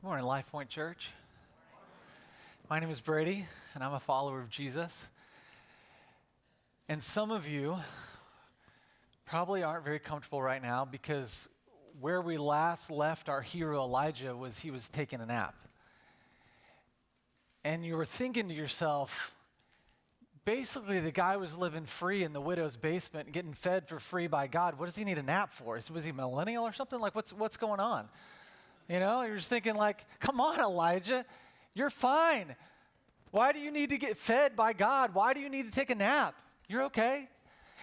Good morning, LifePoint Church. My name is Brady, and I'm a follower of Jesus. And some of you probably aren't very comfortable right now because where we last left our hero Elijah was he was taking a nap. And you were thinking to yourself, basically the guy was living free in the widow's basement, getting fed for free by God. What does he need a nap for? Was he millennial or something? Like, what's going on? You know, you're just thinking like, come on, Elijah, you're fine. Why do you need to get fed by God? Why do you need to take a nap? You're okay.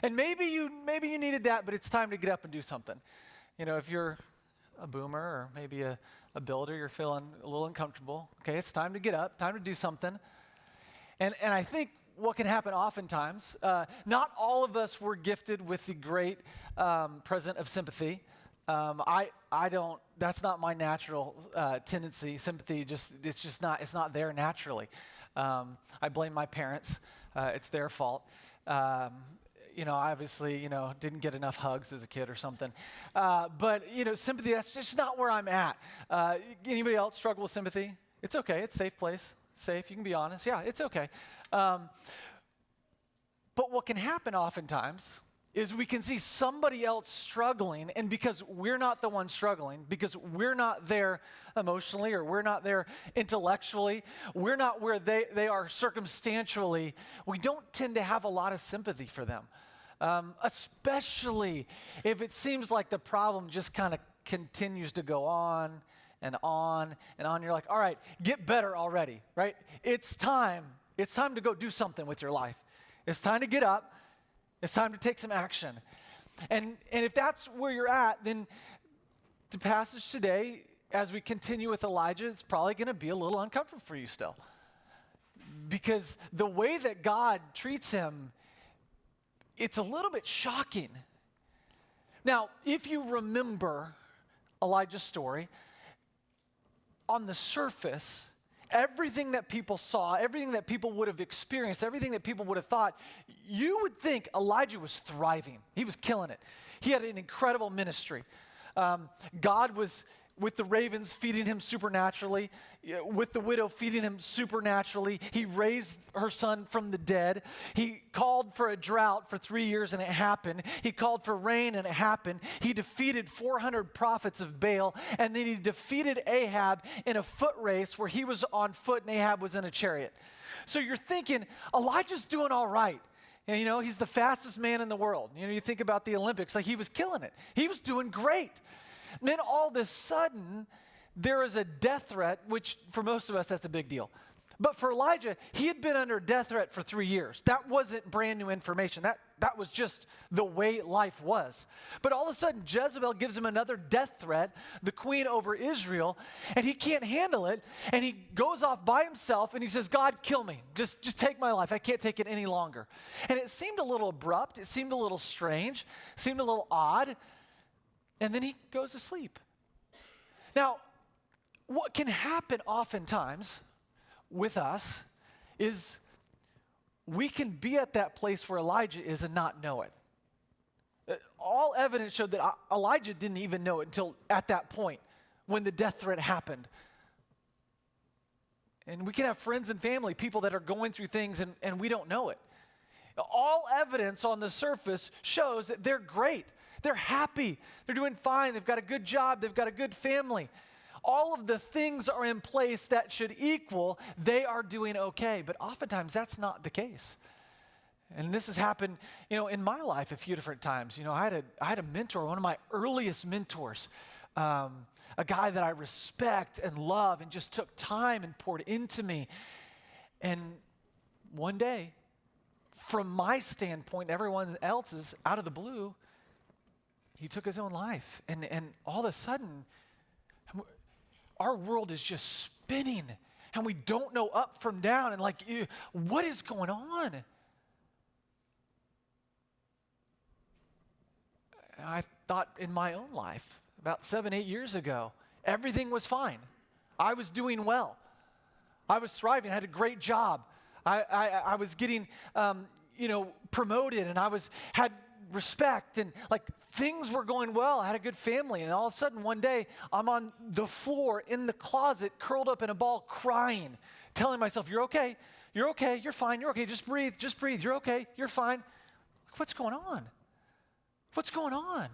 And maybe you needed that, but it's time to get up and do something. You know, if you're a boomer or maybe a builder, you're feeling a little uncomfortable. Okay, it's time to get up, time to do something. And I think what can happen oftentimes, not all of us were gifted with the great present of sympathy. I don't, that's not my natural tendency. Sympathy it's not there naturally. I blame my parents. It's their fault. You know, obviously, didn't get enough hugs as a kid or something. But, sympathy, that's just not where I'm at. Anybody else struggle with sympathy? It's okay. It's a safe place. Safe. You can be honest. Yeah, it's okay. But what can happen oftentimes is we can see somebody else struggling, and because we're not the one struggling, because we're not there emotionally or we're not there intellectually, we're not where they are circumstantially, we don't tend to have a lot of sympathy for them, especially if it seems like the problem just kind of continues to go on and on and on. You're like, all right, get better already, right? It's time to go do something with your life. It's time to get up. It's time to take some action. And if that's where you're at, then the passage today, as we continue with Elijah, it's probably going to be a little uncomfortable for you still. Because the way that God treats him, it's a little bit shocking. Now, if you remember Elijah's story, on the surface, everything that people saw, everything that people would have experienced, everything that people would have thought, you would think Elijah was thriving. He was killing it. He had an incredible ministry. God was with the ravens feeding him supernaturally, with the widow feeding him supernaturally. He raised her son from the dead. He called for a drought for 3 years and it happened. He called for rain and it happened. He defeated 400 prophets of Baal, and then he defeated Ahab in a foot race where he was on foot and Ahab was in a chariot. So you're thinking, Elijah's doing all right. And, he's the fastest man in the world. You think about the Olympics, like he was killing it. He was doing great. And then all of a sudden, there is a death threat, which for most of us, that's a big deal. But for Elijah, he had been under death threat for 3 years. That wasn't brand new information. That was just the way life was. But all of a sudden, Jezebel gives him another death threat, the queen over Israel, and he can't handle it. And he goes off by himself and he says, God, kill me. Just take my life. I can't take it any longer. And it seemed a little abrupt. It seemed a little strange. It seemed a little odd. And then he goes to sleep. Now, what can happen oftentimes with us is we can be at that place where Elijah is and not know it. All evidence showed that Elijah didn't even know it until at that point when the death threat happened. And we can have friends and family, people that are going through things and we don't know it. All evidence on the surface shows that they're great. They're happy. They're doing fine. They've got a good job. They've got a good family. All of the things are in place that should equal they are doing okay. But oftentimes that's not the case. And this has happened, in my life a few different times. I had a mentor, one of my earliest mentors, a guy that I respect and love and just took time and poured into me. And one day, from my standpoint, everyone else's, out of the blue, he took his own life. And all of a sudden, our world is just spinning. And we don't know up from down. And what is going on? I thought in my own life, about 7-8 years ago, everything was fine. I was doing well. I was thriving. I had a great job. I was getting, promoted, and had respect, and like things were going well. I had a good family, and all of a sudden one day I'm on the floor in the closet, curled up in a ball, crying, telling myself, you're okay, you're fine, you're okay, just breathe, you're okay, you're fine. What's going on? What's going on?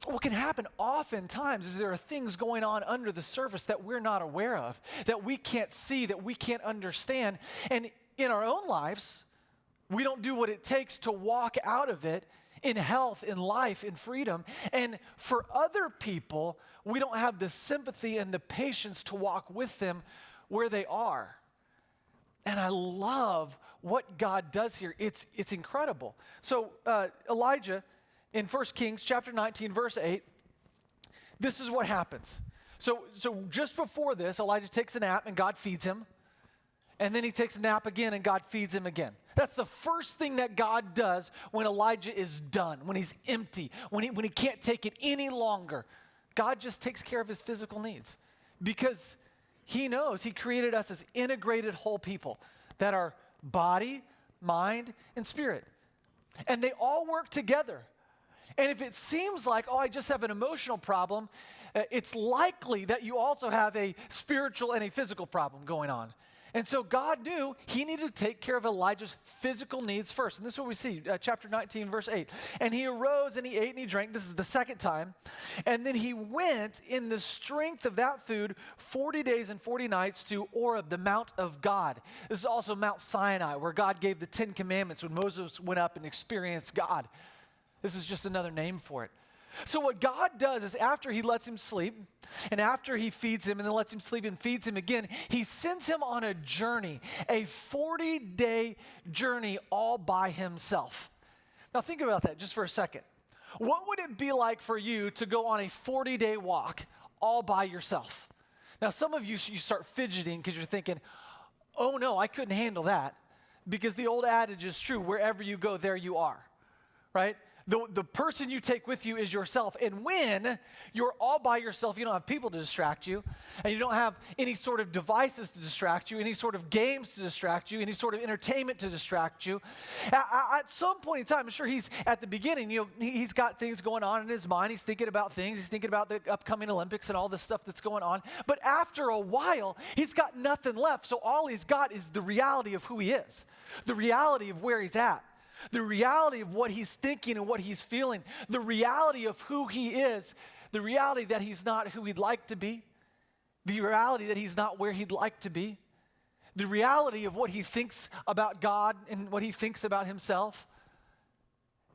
What can happen oftentimes is there are things going on under the surface that we're not aware of, that we can't see, that we can't understand. And in our own lives, we don't do what it takes to walk out of it in health, in life, in freedom. And for other people, we don't have the sympathy and the patience to walk with them where they are. And I love what God does here. It's incredible. So Elijah, in 1 Kings chapter 19, verse 8, this is what happens. So just before this, Elijah takes a nap and God feeds him. And then he takes a nap again and God feeds him again. That's the first thing that God does when Elijah is done, when he's empty, when he can't take it any longer. God just takes care of his physical needs because he knows he created us as integrated whole people that are body, mind, and spirit. And they all work together. And if it seems like, I just have an emotional problem, it's likely that you also have a spiritual and a physical problem going on. And so God knew he needed to take care of Elijah's physical needs first. And this is what we see, chapter 19, verse 8. And he arose and he ate and he drank. This is the second time. And then he went in the strength of that food 40 days and 40 nights to Oreb, the Mount of God. This is also Mount Sinai, where God gave the 10 Commandments when Moses went up and experienced God. This is just another name for it. So what God does is after he lets him sleep, and after he feeds him and then lets him sleep and feeds him again, he sends him on a journey, a 40-day journey all by himself. Now think about that just for a second. What would it be like for you to go on a 40-day walk all by yourself? Now some of you start fidgeting because you're thinking, oh no, I couldn't handle that, because the old adage is true, wherever you go, there you are, right? The person you take with you is yourself. And when you're all by yourself, you don't have people to distract you, and you don't have any sort of devices to distract you, any sort of games to distract you, any sort of entertainment to distract you. At some point in time, I'm sure he's at the beginning, he's got things going on in his mind. He's thinking about things. He's thinking about the upcoming Olympics and all this stuff that's going on. But after a while, he's got nothing left. So all he's got is the reality of who he is, the reality of where he's at. The reality of what he's thinking and what he's feeling, the reality of who he is, the reality that he's not who he'd like to be, the reality that he's not where he'd like to be, the reality of what he thinks about God and what he thinks about himself.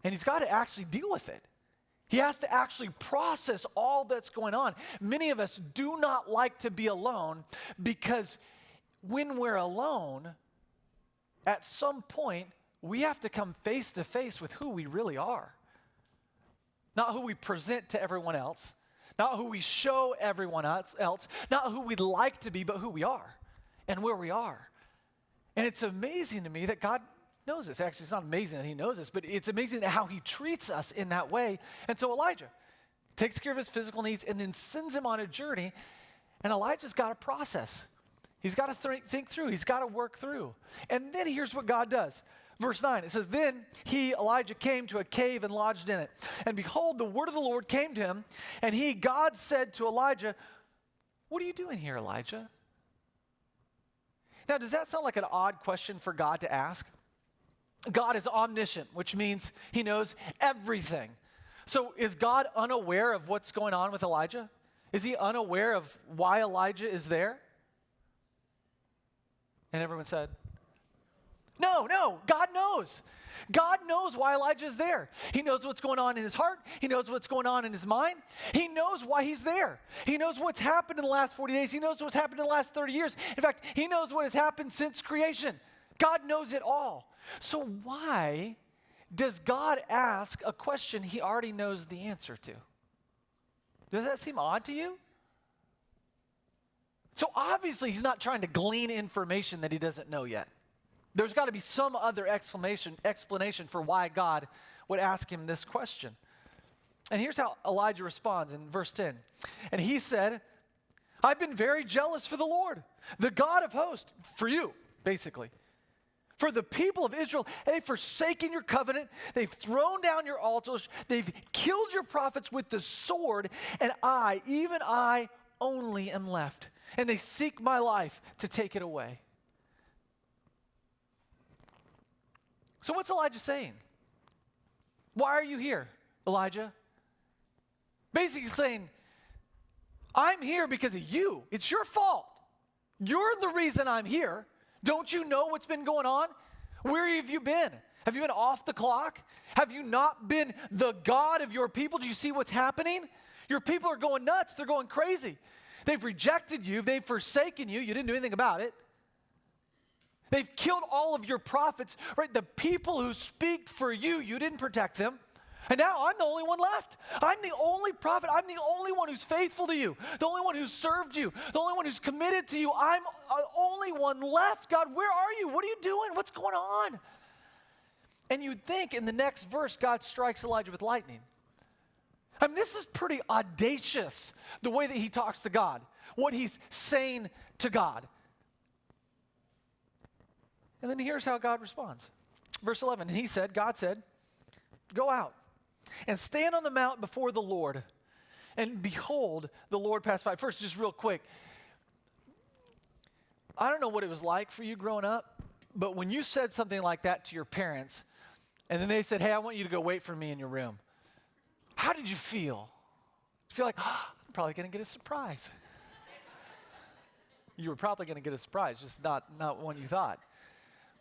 And he's got to actually deal with it. He has to actually process all that's going on. Many of us do not like to be alone because when we're alone, at some point, we have to come face to face with who we really are. Not who we present to everyone else, not who we show everyone else, not who we'd like to be, but who we are and where we are. And it's amazing to me that God knows this. Actually, it's not amazing that he knows this, but it's amazing how he treats us in that way. And so Elijah takes care of his physical needs and then sends him on a journey, and Elijah's got to process. He's got to think through. He's got to work through. And then here's what God does. Verse 9, it says, then he, Elijah, came to a cave and lodged in it. And behold, the word of the Lord came to him, and God said to Elijah, what are you doing here, Elijah? Now, does that sound like an odd question for God to ask? God is omniscient, which means he knows everything. So is God unaware of what's going on with Elijah? Is he unaware of why Elijah is there? And everyone said, no, God knows. God knows why Elijah is there. He knows what's going on in his heart. He knows what's going on in his mind. He knows why he's there. He knows what's happened in the last 40 days. He knows what's happened in the last 30 years. In fact, he knows what has happened since creation. God knows it all. So why does God ask a question he already knows the answer to? Does that seem odd to you? So obviously he's not trying to glean information that he doesn't know yet. There's got to be some other explanation for why God would ask him this question. And here's how Elijah responds in verse 10. And he said, I've been very jealous for the Lord, the God of hosts, for you, basically. For the people of Israel, they've forsaken your covenant. They've thrown down your altars. They've killed your prophets with the sword. And I, even I, only am left. And they seek my life to take it away. So what's Elijah saying? Why are you here, Elijah? Basically saying, I'm here because of you. It's your fault. You're the reason I'm here. Don't you know what's been going on? Where have you been? Have you been off the clock? Have you not been the God of your people? Do you see what's happening? Your people are going nuts. They're going crazy. They've rejected you. They've forsaken you. You didn't do anything about it. They've killed all of your prophets, right? The people who speak for you, you didn't protect them. And now I'm the only one left. I'm the only prophet. I'm the only one who's faithful to you, the only one who's served you, the only one who's committed to you. I'm the only one left. God, where are you? What are you doing? What's going on? And you'd think in the next verse, God strikes Elijah with lightning. I mean, this is pretty audacious, the way that he talks to God, what he's saying to God. And then here's how God responds. Verse 11, and he said, God said, go out and stand on the mount before the Lord. And behold, the Lord passed by. First, just real quick, I don't know what it was like for you growing up, but when you said something like that to your parents, and then they said, hey, I want you to go wait for me in your room, how did you feel? You feel like, I'm probably going to get a surprise. You were probably going to get a surprise, just not one you thought.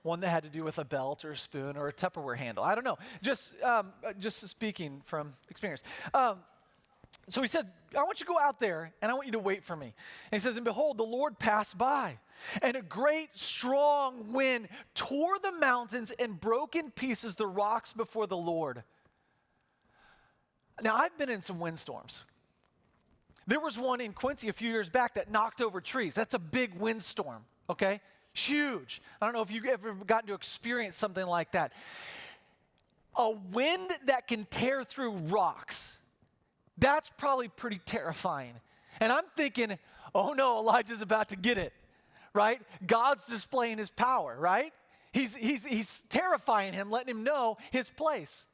One that had to do with a belt or a spoon or a Tupperware handle. I don't know. Just speaking from experience. So he said, I want you to go out there and I want you to wait for me. And he says, and behold, the Lord passed by, and a great strong wind tore the mountains and broke in pieces the rocks before the Lord. Now, I've been in some windstorms. There was one in Quincy a few years back that knocked over trees. That's a big windstorm, okay? Huge. I don't know if you've ever gotten to experience something like that. A wind that can tear through rocks, that's probably pretty terrifying. And I'm thinking, oh no, Elijah's about to get it, right? God's displaying his power, right? He's terrifying him, letting him know his place.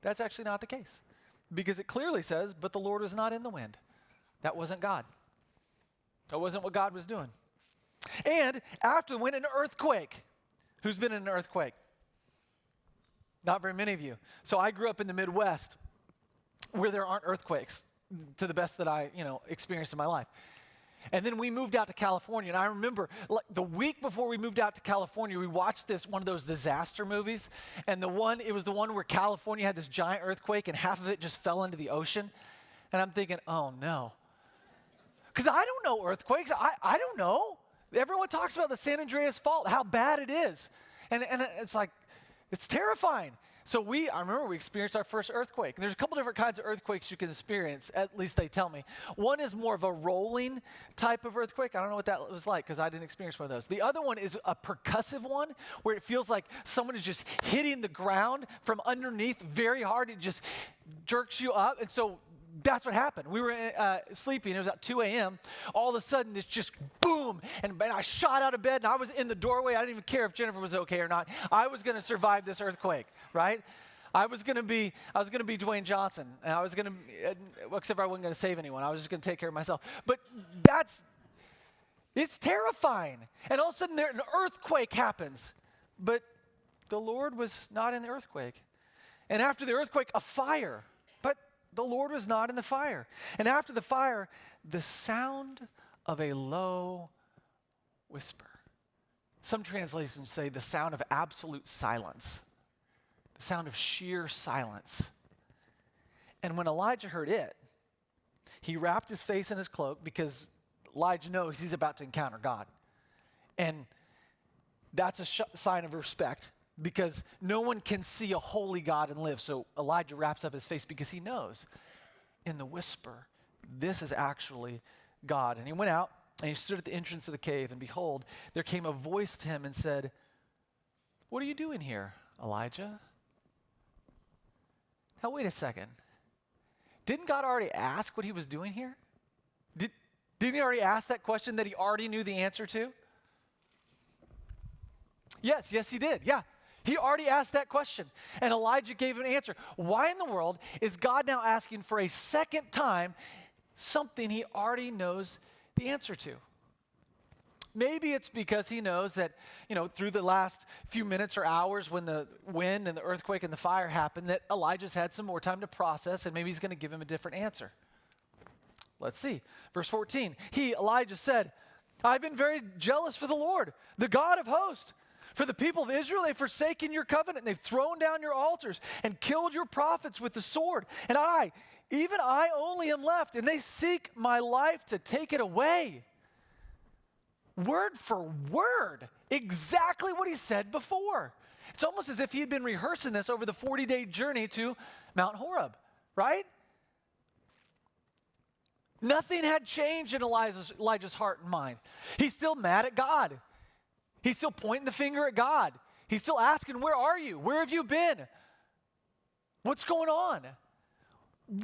That's actually not the case, because it clearly says, but the Lord was not in the wind. That wasn't God. That wasn't what God was doing. And after the wind, an earthquake. Who's been in an earthquake? Not very many of you. So I grew up in the Midwest where there aren't earthquakes, to the best that I, experienced in my life. And then we moved out to California, and I remember the week before we moved out to California, we watched one of those disaster movies, and it was the one where California had this giant earthquake, and half of it just fell into the ocean. And I'm thinking, oh no. Because I don't know earthquakes. I don't know. Everyone talks about the San Andreas Fault, how bad it is. And it's like, it's terrifying. So I remember we experienced our first earthquake. And there's a couple different kinds of earthquakes you can experience, at least they tell me. One is more of a rolling type of earthquake. I don't know what that was like because I didn't experience one of those. The other one is a percussive one where it feels like someone is just hitting the ground from underneath very hard. It just jerks you up. And so that's what happened. We were sleeping. It was at 2 a.m. All of a sudden, it's just boom. And I shot out of bed, and I was in the doorway. I didn't even care if Jennifer was okay or not. I was going to survive this earthquake, right? I was going to be Dwayne Johnson, and I was going to, except for I wasn't going to save anyone. I was just going to take care of myself. But it's terrifying. And all of a sudden, an earthquake happens. But the Lord was not in the earthquake. And after the earthquake, a fire. But the Lord was not in the fire. And after the fire, the sound of a low whisper. Some translations say the sound of absolute silence. The sound of sheer silence. And when Elijah heard it, he wrapped his face in his cloak because Elijah knows he's about to encounter God. And that's a sign of respect, because no one can see a holy God and live. So Elijah wraps up his face because he knows in the whisper, this is actually God. And he went out and he stood at the entrance of the cave, and behold, there came a voice to him and said, "What are you doing here, Elijah?" Now wait a second. Didn't God already ask what he was doing here? Didn't he already ask that question that he already knew the answer to? Yes, he did. Yeah. He already asked that question, and Elijah gave an answer. Why in the world is God now asking for a second time something he already knows the answer to? Maybe it's because he knows that, through the last few minutes or hours when the wind and the earthquake and the fire happened, that Elijah's had some more time to process, and maybe he's going to give him a different answer. Let's see. Verse 14, Elijah said, I've been very jealous for the Lord, the God of hosts. For the people of Israel, they've forsaken your covenant, and they've thrown down your altars and killed your prophets with the sword. And even I only am left, and they seek my life to take it away. Word for word, exactly what he said before. It's almost as if he had been rehearsing this over the 40-day journey to Mount Horeb, right? Nothing had changed in Elijah's heart and mind. He's still mad at God. He's still pointing the finger at God. He's still asking, where are you? Where have you been? What's going on?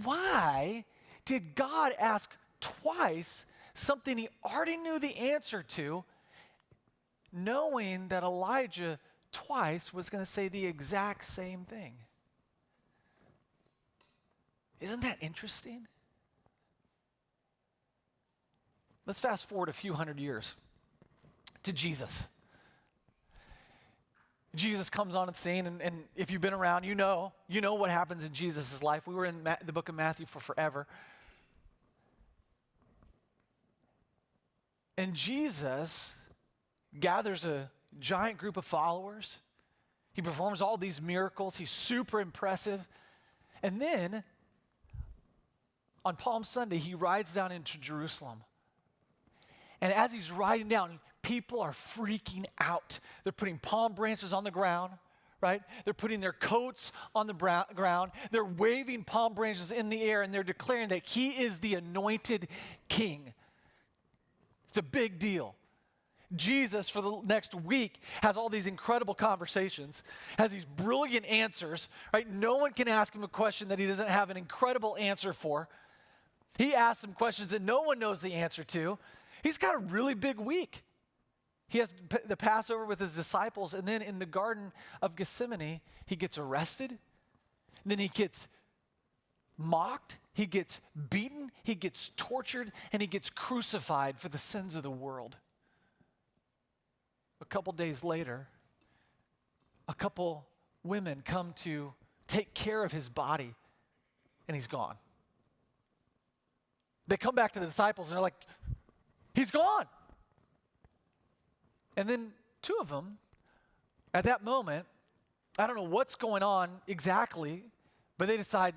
Why did God ask twice something he already knew the answer to, knowing that Elijah twice was going to say the exact same thing? Isn't that interesting? Let's fast forward a few hundred years to Jesus. Jesus comes on the scene, and if you've been around, you know what happens in Jesus' life. We were in the book of Matthew for forever. And Jesus gathers a giant group of followers. He performs all these miracles. He's super impressive. And then, on Palm Sunday, he rides down into Jerusalem. And as he's riding down, people are freaking out. They're putting palm branches on the ground, right? They're putting their coats on the ground. They're waving palm branches in the air, and they're declaring that he is the anointed king. It's a big deal. Jesus, for the next week, has all these incredible conversations, has these brilliant answers, right? No one can ask him a question that he doesn't have an incredible answer for. He asks some questions that no one knows the answer to. He's got a really big week. He has the Passover with his disciples, and then in the Garden of Gethsemane, he gets arrested, and then he gets mocked, he gets beaten, he gets tortured, and he gets crucified for the sins of the world. A couple days later, a couple women come to take care of his body, and he's gone. They come back to the disciples, and they're like, he's gone. And then two of them, at that moment, I don't know what's going on exactly, but they decide,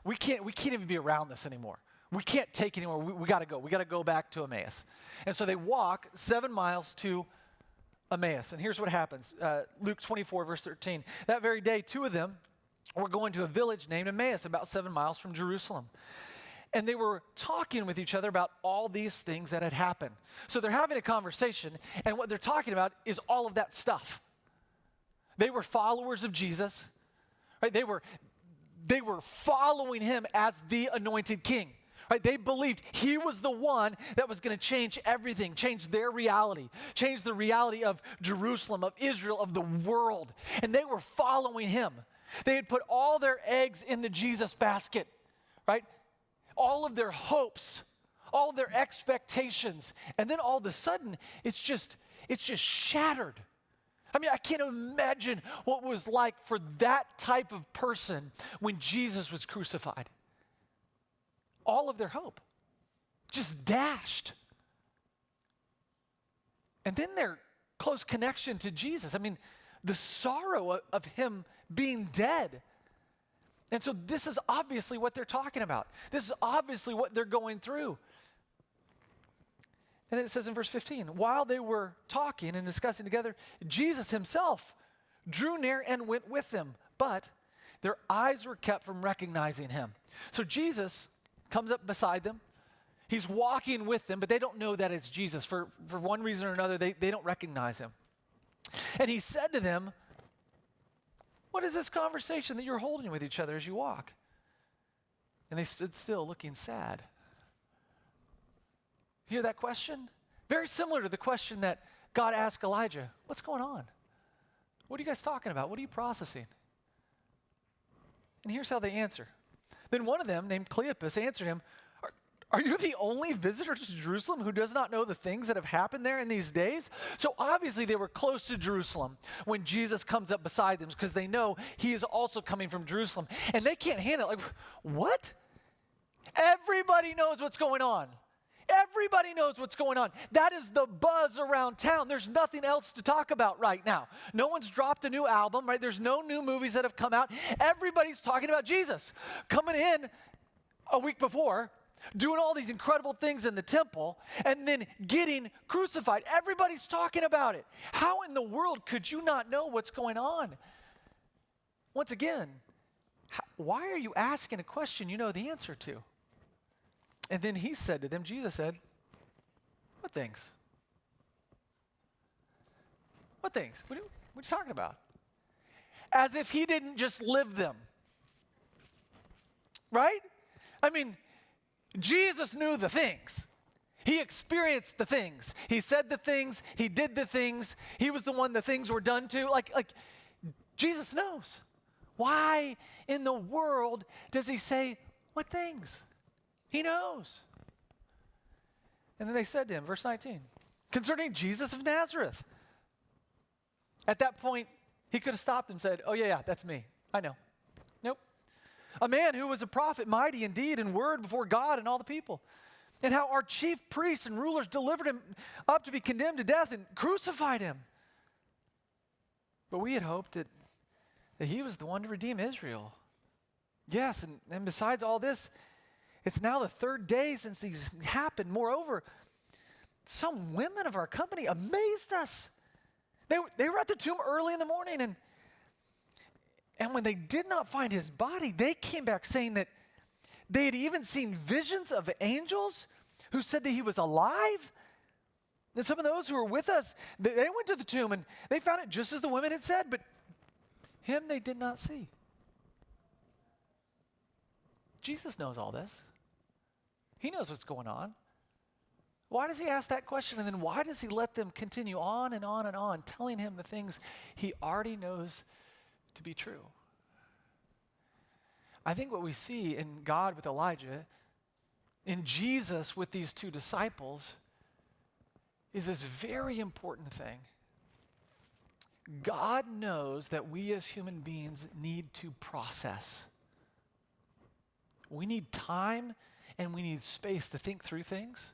we can't even be around this anymore. We can't take it anymore. We got to go. We got to go back to Emmaus. And so they walk 7 miles to Emmaus. And here's what happens. Luke 24, verse 13. That very day, two of them were going to a village named Emmaus, about 7 miles from Jerusalem. And they were talking with each other about all these things that had happened. So they're having a conversation, and what they're talking about is all of that stuff. They were followers of Jesus, right? They were following him as the anointed king, right? They believed he was the one that was going to change everything, change their reality, change the reality of Jerusalem, of Israel, of the world. And they were following him. They had put all their eggs in the Jesus basket, right? All of their hopes, all of their expectations, and then all of a sudden, it's just shattered. I mean, I can't imagine what it was like for that type of person when Jesus was crucified. All of their hope, just dashed. And then their close connection to Jesus. I mean, the sorrow of him being dead. And so this is obviously what they're talking about. This is obviously what they're going through. And then it says in verse 15, while they were talking and discussing together, Jesus himself drew near and went with them, but their eyes were kept from recognizing him. So Jesus comes up beside them. He's walking with them, but they don't know that it's Jesus. For one reason or another, they don't recognize him. And he said to them, what is this conversation that you're holding with each other as you walk? And they stood still looking sad. Hear that question? Very similar to the question that God asked Elijah. What's going on? What are you guys talking about? What are you processing? And here's how they answer. Then one of them, named Cleopas, answered him, are you the only visitor to Jerusalem who does not know the things that have happened there in these days? So obviously they were close to Jerusalem when Jesus comes up beside them because they know he is also coming from Jerusalem. And they can't handle it. Like, what? Everybody knows what's going on. Everybody knows what's going on. That is the buzz around town. There's nothing else to talk about right now. No one's dropped a new album, right? There's no new movies that have come out. Everybody's talking about Jesus coming in a week before, doing all these incredible things in the temple, and then getting crucified. Everybody's talking about it. How in the world could you not know what's going on? Once again, why are you asking a question you know the answer to? And then he said to them, Jesus said, what things? What things? What are you talking about? As if he didn't just live them. Right? I mean, Jesus knew the things. He experienced the things. He said the things. He did the things. He was the one the things were done to. Like Jesus knows. Why in the world does he say, what things? He knows. And then they said to him, verse 19, concerning Jesus of Nazareth. At that point, he could have stopped and said, oh yeah, that's me. I know. Nope. A man who was a prophet, mighty in deed and word before God and all the people. And how our chief priests and rulers delivered him up to be condemned to death and crucified him. But we had hoped that he was the one to redeem Israel. Yes, and besides all this, it's now the third day since these happened. Moreover, some women of our company amazed us. They were at the tomb early in the morning, and when they did not find his body, they came back saying that they had even seen visions of angels who said that he was alive. And some of those who were with us, they went to the tomb and they found it just as the women had said, but him they did not see. Jesus knows all this. He knows what's going on. Why does he ask that question? And then why does he let them continue on and on and on, telling him the things he already knows to be true? I think what we see in God with Elijah, in Jesus with these two disciples, is this very important thing. God knows that we as human beings need to process. We need time and we need space to think through things.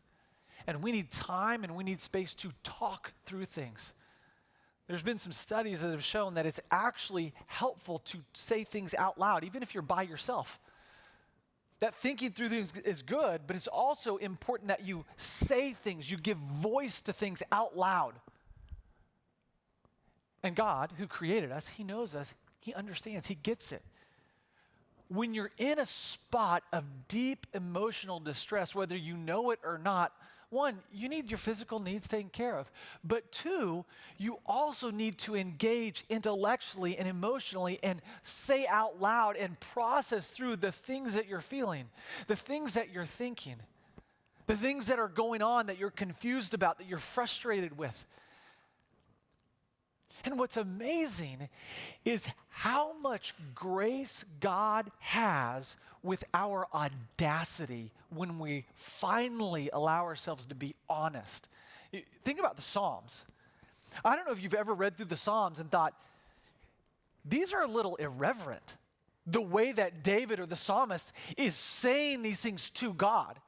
And we need time and we need space to talk through things. There's been some studies that have shown that it's actually helpful to say things out loud, even if you're by yourself. That thinking through things is good, but it's also important that you say things, you give voice to things out loud. And God, who created us, he knows us, he understands, he gets it. When you're in a spot of deep emotional distress, whether you know it or not, one, you need your physical needs taken care of. But two, you also need to engage intellectually and emotionally and say out loud and process through the things that you're feeling, the things that you're thinking, the things that are going on that you're confused about, that you're frustrated with. And what's amazing is how much grace God has with our audacity when we finally allow ourselves to be honest. Think about the Psalms. I don't know if you've ever read through the Psalms and thought, these are a little irreverent, the way that David or the psalmist is saying these things to God.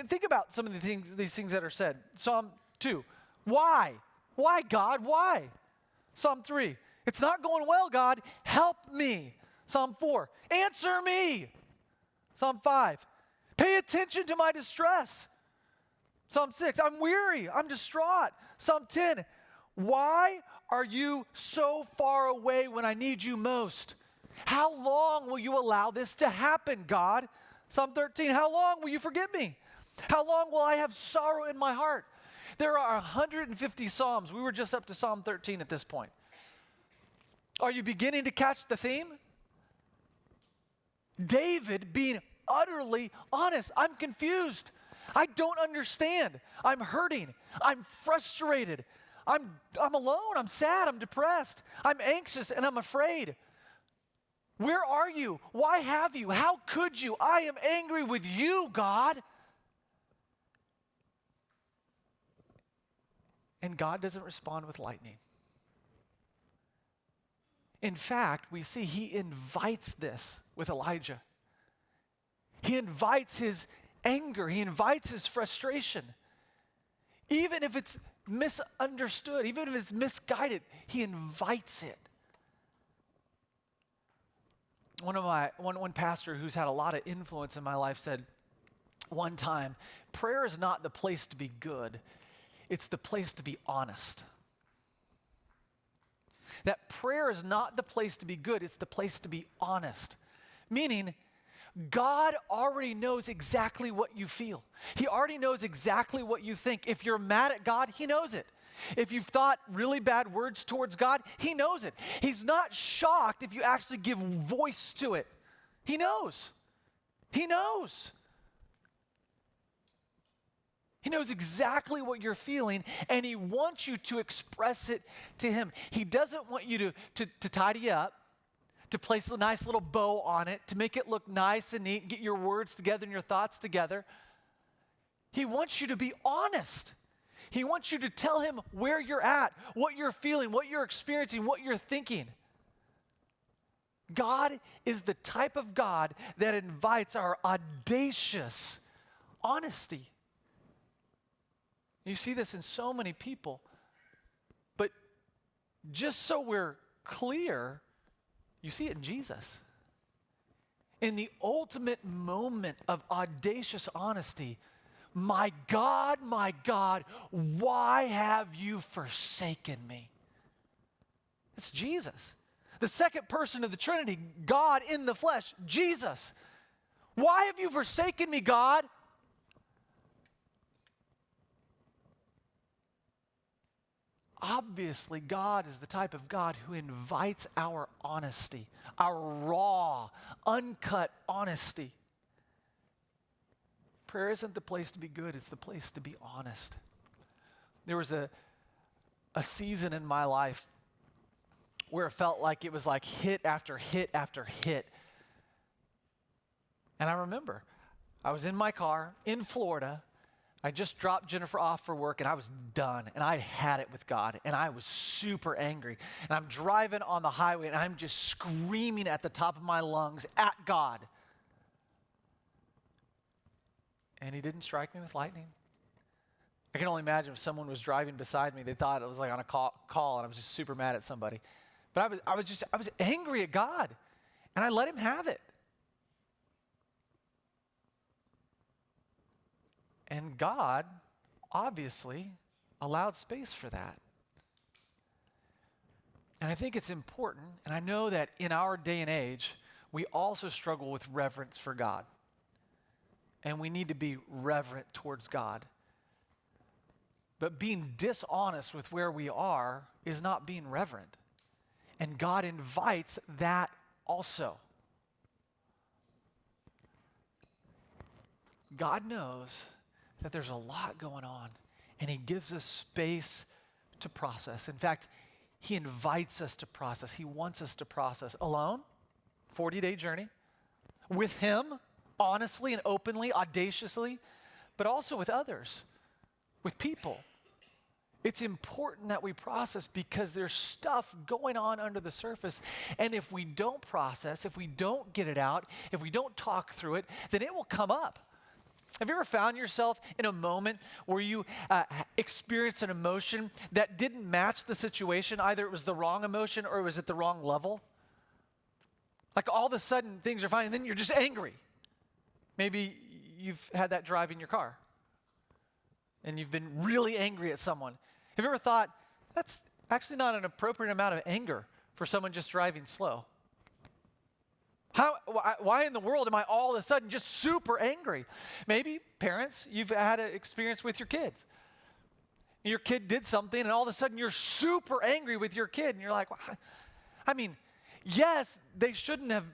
Think about some of these things that are said. Psalm 2, why? Why, God? Why? Psalm 3, it's not going well, God, help me. Psalm 4, answer me. Psalm 5, pay attention to my distress. Psalm 6, I'm weary, I'm distraught. Psalm 10, why are you so far away when I need you most? How long will you allow this to happen, God? Psalm 13, how long will you forget me? How long will I have sorrow in my heart? There are 150 Psalms. We were just up to Psalm 13 at this point. Are you beginning to catch the theme? David being utterly honest. I'm confused. I don't understand. I'm hurting. I'm frustrated. I'm alone, I'm sad, I'm depressed, I'm anxious, and I'm afraid. Where are you? Why have you? How could you? I am angry with you, God. And God doesn't respond with lightning. In fact, we see he invites this with Elijah. He invites his anger. He invites his frustration. Even if it's misunderstood, even if it's misguided, he invites it. One pastor who's had a lot of influence in my life said one time, prayer is not the place to be good, it's the place to be honest. That prayer is not the place to be good, it's the place to be honest. Meaning, God already knows exactly what you feel. He already knows exactly what you think. If you're mad at God, he knows it. If you've thought really bad words towards God, he knows it. He's not shocked if you actually give voice to it. He knows. He knows. He knows exactly what you're feeling, and he wants you to express it to him. He doesn't want you to tidy up, to place a nice little bow on it, to make it look nice and neat, get your words together and your thoughts together. He wants you to be honest. He wants you to tell him where you're at, what you're feeling, what you're experiencing, what you're thinking. God is the type of God that invites our audacious honesty. You see this in so many people. But just so we're clear, you see it in Jesus. In the ultimate moment of audacious honesty, my God, why have you forsaken me? It's Jesus. The second person of the Trinity, God in the flesh, Jesus. Why have you forsaken me, God? Obviously, God is the type of God who invites our honesty, our raw, uncut honesty. Prayer isn't the place to be good, it's the place to be honest. There was a season in my life where it felt like it was like hit after hit after hit. And I remember, I was in my car in Florida. I just dropped Jennifer off for work and I was done and I had it with God and I was super angry. And I'm driving on the highway and I'm just screaming at the top of my lungs at God. And he didn't strike me with lightning. I can only imagine if someone was driving beside me, they thought it was like on a call and I was just super mad at somebody. But I was angry at God and I let him have it. And God obviously allowed space for that. And I think it's important, and I know that in our day and age, we also struggle with reverence for God. And we need to be reverent towards God. But being dishonest with where we are is not being reverent. And God invites that also. God knows that there's a lot going on, and he gives us space to process. In fact, he invites us to process. He wants us to process alone, 40-day journey, with him, honestly and openly, audaciously, but also with others, with people. It's important that we process because there's stuff going on under the surface, and if we don't process, if we don't get it out, if we don't talk through it, then it will come up. Have you ever found yourself in a moment where you experienced an emotion that didn't match the situation? Either it was the wrong emotion or it was at the wrong level? Like all of a sudden things are fine and then you're just angry. Maybe you've had that drive in your car and you've been really angry at someone. Have you ever thought, that's actually not an appropriate amount of anger for someone just driving slow? Why in the world am I all of a sudden just super angry? Maybe, parents, you've had an experience with your kids. Your kid did something, and all of a sudden you're super angry with your kid, and you're like, well, I mean, yes, they shouldn't have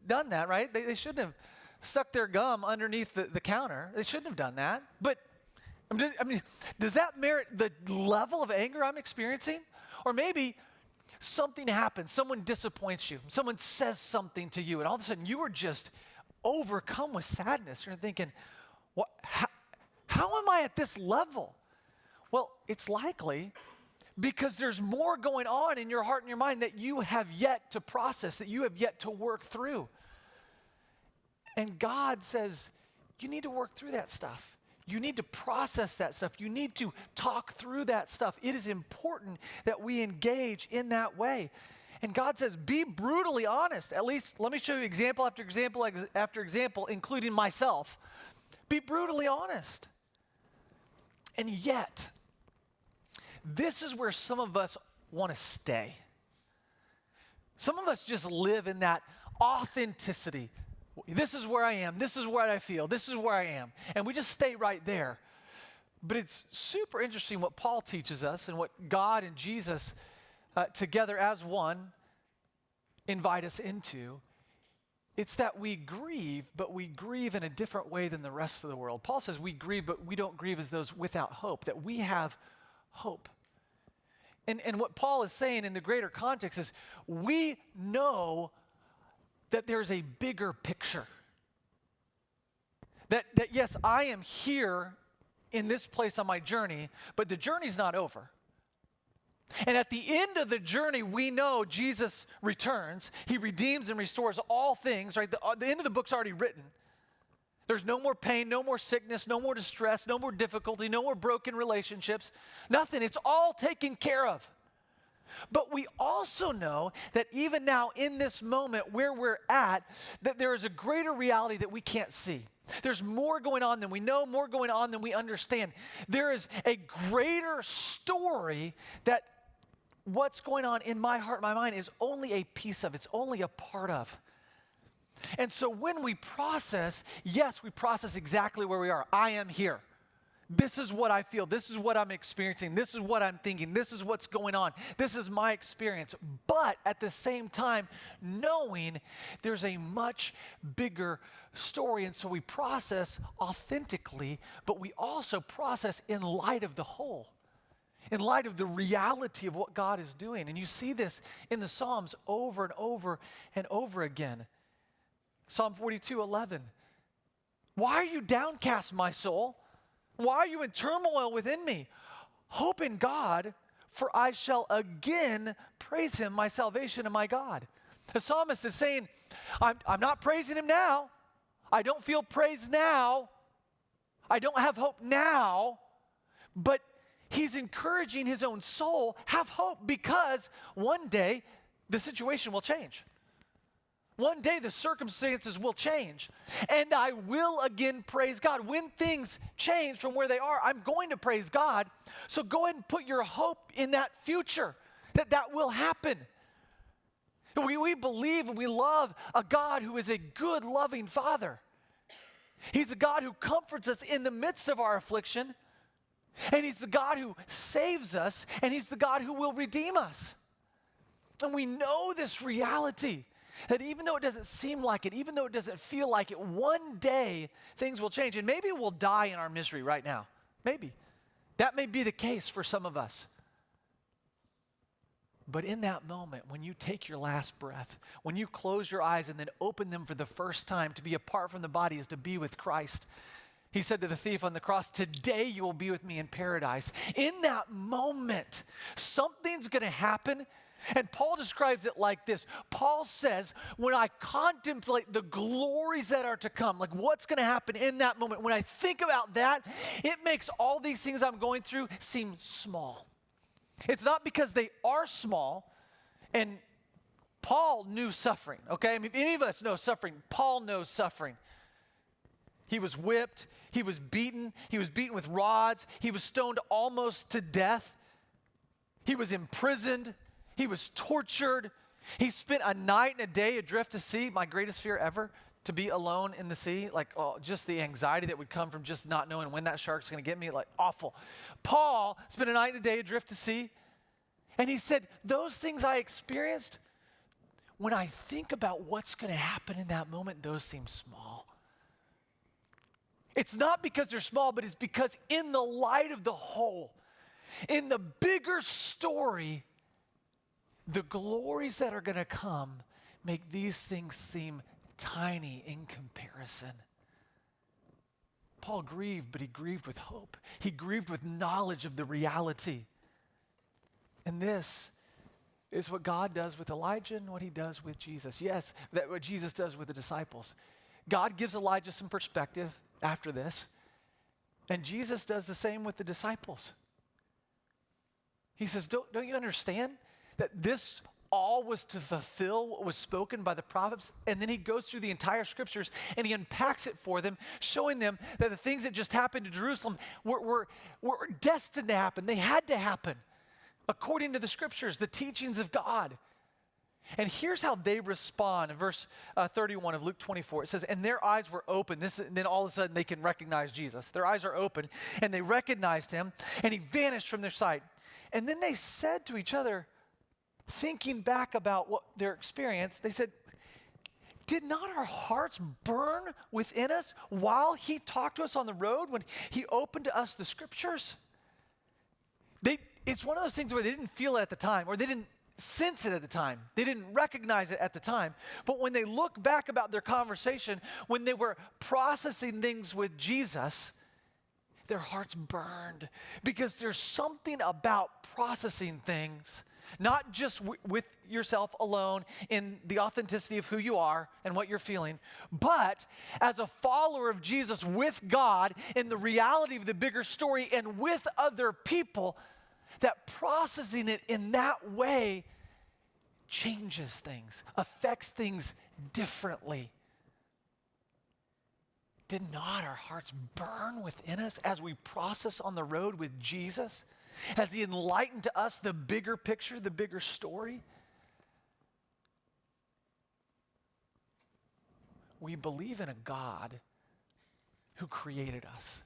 done that, right? They shouldn't have stuck their gum underneath the counter. They shouldn't have done that. But Does that merit the level of anger I'm experiencing? Or maybe something happens, someone disappoints you, someone says something to you, and all of a sudden you are just overcome with sadness. You're thinking, what? How am I at this level? Well, it's likely because there's more going on in your heart and your mind that you have yet to process, that you have yet to work through. And God says, you need to work through that stuff. You need to process that stuff. You need to talk through that stuff. It is important that we engage in that way. And God says, be brutally honest. At least, let me show you example after example after example, including myself. Be brutally honest. And yet, this is where some of us want to stay. Some of us just live in that authenticity. This is where I am. This is what I feel. This is where I am. And we just stay right there. But it's super interesting what Paul teaches us and what God and Jesus together as one invite us into. It's that we grieve, but we grieve in a different way than the rest of the world. Paul says we grieve, but we don't grieve as those without hope, that we have hope. And what Paul is saying in the greater context is we know that there's a bigger picture. That yes, I am here in this place on my journey, but the journey's not over. And at the end of the journey, we know Jesus returns. He redeems and restores all things, right? The end of the book's already written. There's no more pain, no more sickness, no more distress, no more difficulty, no more broken relationships. Nothing. It's all taken care of. But we also know that even now in this moment where we're at, that there is a greater reality that we can't see. There's more going on than we know, more going on than we understand. There is a greater story that what's going on in my heart, my mind is only a piece of, it's only a part of. And so when we process, yes, we process exactly where we are. I am here. This is what I feel. This is what I'm experiencing. This is what I'm thinking. This is what's going on. This is my experience. But at the same time, knowing there's a much bigger story. And so we process authentically, but we also process in light of the whole, in light of the reality of what God is doing. And you see this in the Psalms over and over and over again. Psalm 42:11. Why are you downcast, my soul? Why are you in turmoil within me? Hope in God, for I shall again praise him, my salvation and my God. The psalmist is saying, I'm not praising him now. I don't feel praise now. I don't have hope now. But he's encouraging his own soul, have hope, because one day the situation will change. One day the circumstances will change, and I will again praise God. When things change from where they are, I'm going to praise God. So go ahead and put your hope in that future, that will happen. We believe and we love a God who is a good, loving Father. He's a God who comforts us in the midst of our affliction, and he's the God who saves us, and he's the God who will redeem us. And we know this reality, that even though it doesn't seem like it, even though it doesn't feel like it, one day things will change. And maybe we'll die in our misery right now. Maybe. That may be the case for some of us. But in that moment, when you take your last breath, when you close your eyes and then open them for the first time, to be apart from the body is to be with Christ. He said to the thief on the cross, today you will be with me in paradise. In that moment, something's going to happen. And Paul describes it like this. Paul says, when I contemplate the glories that are to come, like what's going to happen in that moment, when I think about that, it makes all these things I'm going through seem small. It's not because they are small, and Paul knew suffering, okay? I mean, if any of us know suffering, Paul knows suffering. He was whipped, he was beaten with rods, he was stoned almost to death, he was imprisoned, he was tortured. He spent a night and a day adrift to sea. My greatest fear ever, to be alone in the sea. Like, just the anxiety that would come from just not knowing when that shark's going to get me. Like, awful. Paul spent a night and a day adrift to sea. And he said, those things I experienced, when I think about what's going to happen in that moment, those seem small. It's not because they're small, but it's because in the light of the whole, in the bigger story, the glories that are going to come make these things seem tiny in comparison. Paul grieved, but he grieved with hope. He grieved with knowledge of the reality. And this is what God does with Elijah and what he does with Jesus. Yes, that's what Jesus does with the disciples. God gives Elijah some perspective after this, and Jesus does the same with the disciples. He says, don't you understand that this all was to fulfill what was spoken by the prophets? And then he goes through the entire scriptures and he unpacks it for them, showing them that the things that just happened to Jerusalem were destined to happen. They had to happen according to the scriptures, the teachings of God. And here's how they respond in verse 31 of Luke 24. It says, and their eyes were open. And then all of a sudden they can recognize Jesus. Their eyes are open and they recognized him and he vanished from their sight. And then they said to each other, thinking back about what their experience, they said, did not our hearts burn within us while he talked to us on the road when he opened to us the scriptures? It's one of those things where they didn't feel it at the time, or they didn't sense it at the time. They didn't recognize it at the time. But when they look back about their conversation, when they were processing things with Jesus, their hearts burned, because there's something about processing things, not just with yourself alone in the authenticity of who you are and what you're feeling, but as a follower of Jesus with God in the reality of the bigger story and with other people, that processing it in that way changes things, affects things differently. Did not our hearts burn within us as we process on the road with Jesus? Has he enlightened to us the bigger picture, the bigger story? We believe in a God who created us,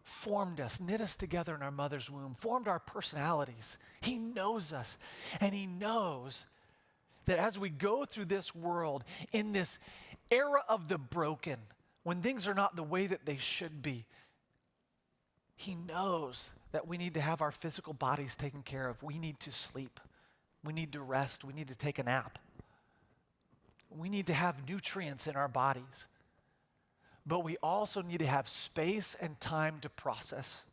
formed us, knit us together in our mother's womb, formed our personalities. He knows us, and he knows that as we go through this world, in this era of the broken, when things are not the way that they should be, he knows that we need to have our physical bodies taken care of. We need to sleep. We need to rest. We need to take a nap. We need to have nutrients in our bodies. But we also need to have space and time to process.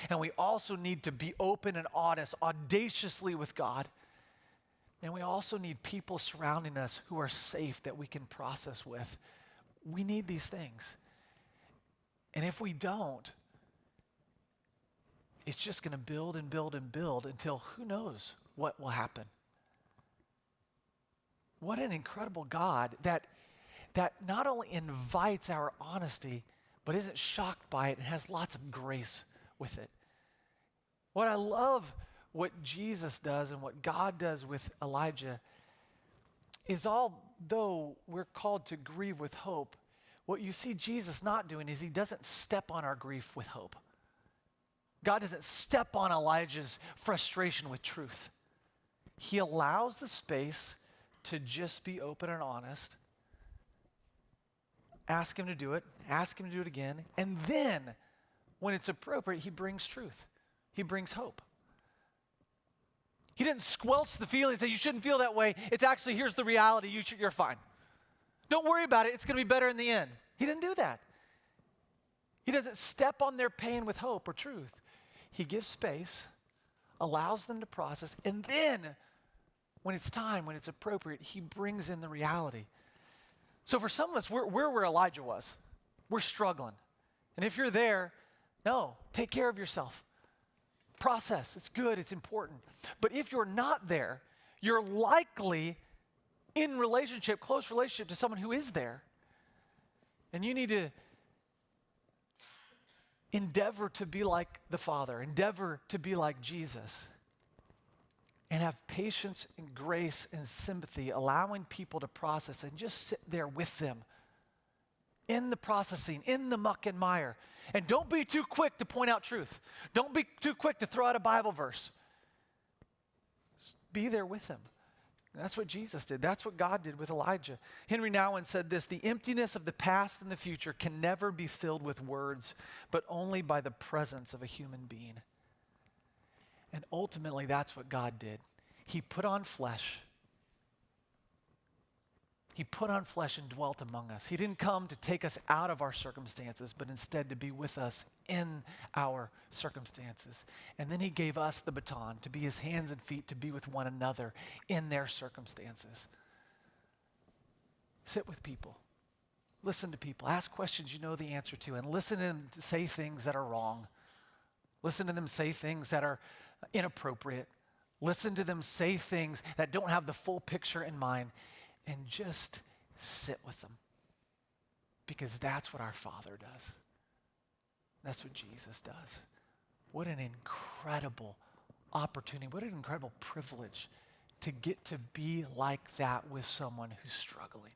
And we also need to be open and honest, audaciously with God. And we also need people surrounding us who are safe that we can process with. We need these things. And if we don't, it's just going to build and build and build until who knows what will happen. What an incredible God that not only invites our honesty, but isn't shocked by it and has lots of grace with it. What I love what Jesus does and what God does with Elijah is, although we're called to grieve with hope, what you see Jesus not doing is he doesn't step on our grief with hope. God doesn't step on Elijah's frustration with truth. He allows the space to just be open and honest. Ask him to do it. Ask him to do it again. And then, when it's appropriate, he brings truth. He brings hope. He didn't squelch the feelings, say you shouldn't feel that way. It's actually, here's the reality. You're fine. Don't worry about it. It's going to be better in the end. He didn't do that. He doesn't step on their pain with hope or truth. He gives space, allows them to process, and then when it's time, when it's appropriate, he brings in the reality. So for some of us, we're where Elijah was. We're struggling. And if you're there, no, take care of yourself. Process. It's good. It's important. But if you're not there, you're likely in relationship, close relationship to someone who is there. And you need to endeavor to be like the Father, endeavor to be like Jesus, and have patience and grace and sympathy, allowing people to process and just sit there with them in the processing, in the muck and mire. And don't be too quick to point out truth. Don't be too quick to throw out a Bible verse. Just be there with them. That's what Jesus did. That's what God did with Elijah. Henry Nouwen said this: the emptiness of the past and the future can never be filled with words, but only by the presence of a human being. And ultimately, that's what God did. He put on flesh. He put on flesh and dwelt among us. He didn't come to take us out of our circumstances, but instead to be with us in our circumstances. And then he gave us the baton to be his hands and feet, to be with one another in their circumstances. Sit with people. Listen to people. Ask questions you know the answer to, and listen to them say things that are wrong. Listen to them say things that are inappropriate. Listen to them say things that don't have the full picture in mind. And just sit with them. Because that's what our Father does. That's what Jesus does. What an incredible opportunity. What an incredible privilege to get to be like that with someone who's struggling.